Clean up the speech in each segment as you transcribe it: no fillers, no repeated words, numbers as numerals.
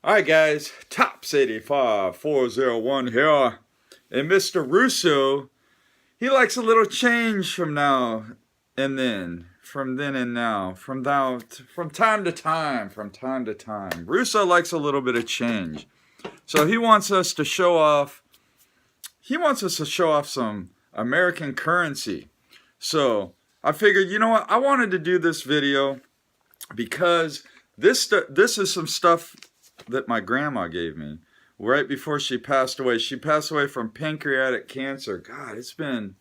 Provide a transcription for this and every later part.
Alright guys, Tops85401 here, and Mr. Russo, he likes a little change from now and then, from then and now, from time to time. Russo likes a little bit of change. So he wants us to show off some American currency. So I figured, you know what, I wanted to do this video because this is some stuff that my grandma gave me right before she passed away. She passed away from pancreatic cancer. God, it's been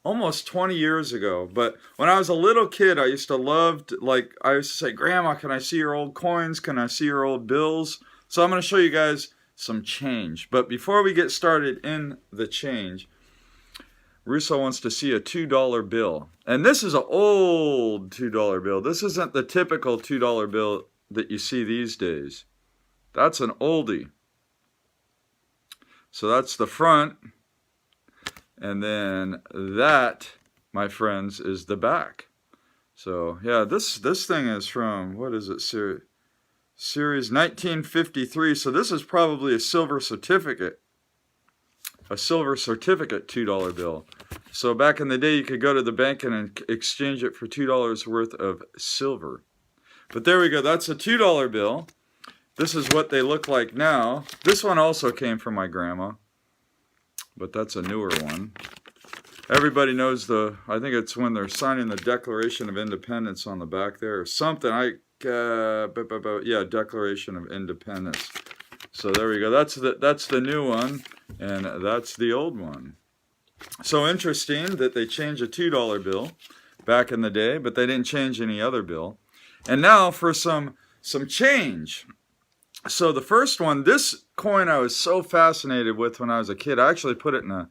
almost 20 years ago. But when I was a little kid, I used to say, Grandma, can I see your old coins? Can I see your old bills? So I'm going to show you guys some change. But before we get started in the change, Russo wants to see a $2 bill. And this is an old $2 bill. This isn't the typical $2 bill that you see these days. That's an oldie. So that's the front. And then that, my friends, is the back. So yeah, this thing is from, what is it, series 1953. So this is probably a silver certificate. A silver certificate $2 bill. So back in the day, you could go to the bank and exchange it for $2 worth of silver. But there we go. That's a $2 bill. This is what they look like now. This one also came from my grandma, but that's a newer one. Everybody knows I think it's when they're signing the Declaration of Independence on the back there or something. Yeah, Declaration of Independence. So there we go. That's the new one, and that's the old one. So interesting that they changed a $2 bill back in the day, but they didn't change any other bill. And now for some change. So the first one, this coin I was so fascinated with when I was a kid. I actually put it in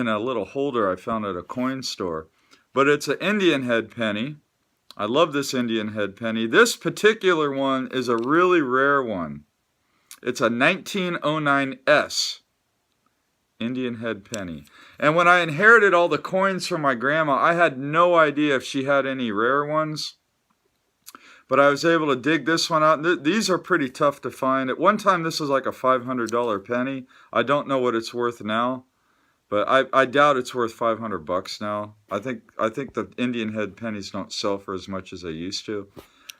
a little holder I found at a coin store. But it's an Indian head penny. I love this Indian head penny. This particular one is a really rare one. It's a 1909 S Indian head penny. And when I inherited all the coins from my grandma, I had no idea if she had any rare ones. But I was able to dig this one out. These are pretty tough to find. At one time, this was like a $500 penny. I don't know what it's worth now, but I doubt it's worth $500 now. I think the Indian head pennies don't sell for as much as they used to.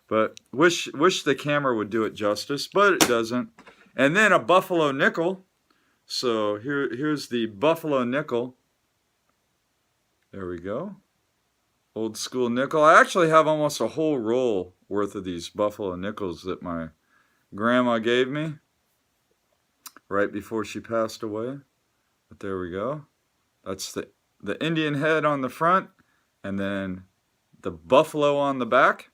But wish the camera would do it justice, but it doesn't. And then a buffalo nickel. So here's the buffalo nickel. There we go. Old school nickel. I actually have almost a whole roll worth of these buffalo nickels that my grandma gave me right before she passed away. But there we go. That's the Indian head on the front, and then the buffalo on the back.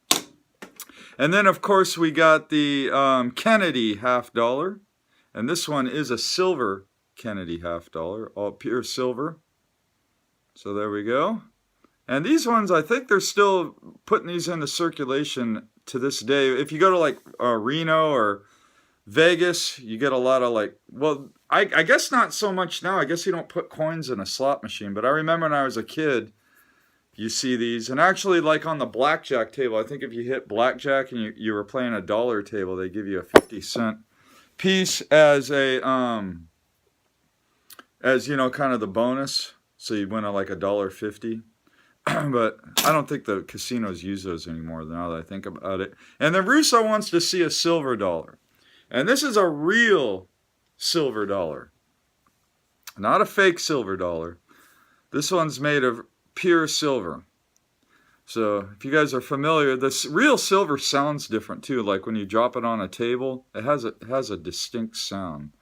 And then, of course, we got the Kennedy $50. And this one is a silver Kennedy $50, all pure silver. So there we go. And these ones, I think they're still putting these into circulation to this day. If you go to like Reno or Vegas, you get a lot of I guess not so much now. I guess you don't put coins in a slot machine. But I remember when I was a kid, you see these. And actually, like on the blackjack table, I think if you hit blackjack and you were playing a dollar table, they give you a 50-cent piece as you know, kind of the bonus. So you win like $1.50. But I don't think the casinos use those anymore now that I think about it. And then Russo wants to see a silver dollar. And this is a real silver dollar. Not a fake silver dollar. This one's made of pure silver. So if you guys are familiar, this real silver sounds different too. Like when you drop it on a table, it has a distinct sound.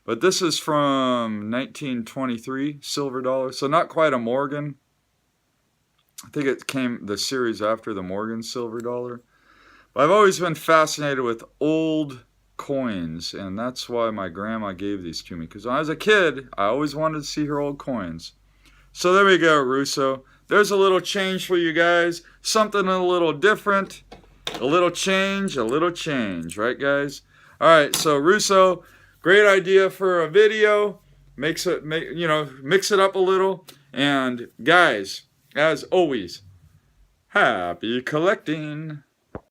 But this is from 1923 silver dollar. So not quite a Morgan. I think it came the series after the Morgan silver dollar. But I've always been fascinated with old coins, and that's why my grandma gave these to me. Because when I was a kid, I always wanted to see her old coins. So there we go, Russo. There's a little change for you guys. Something a little different. A little change, right, guys? All right, so Russo, great idea for a video. Mix it up a little. And guys, as always, happy collecting.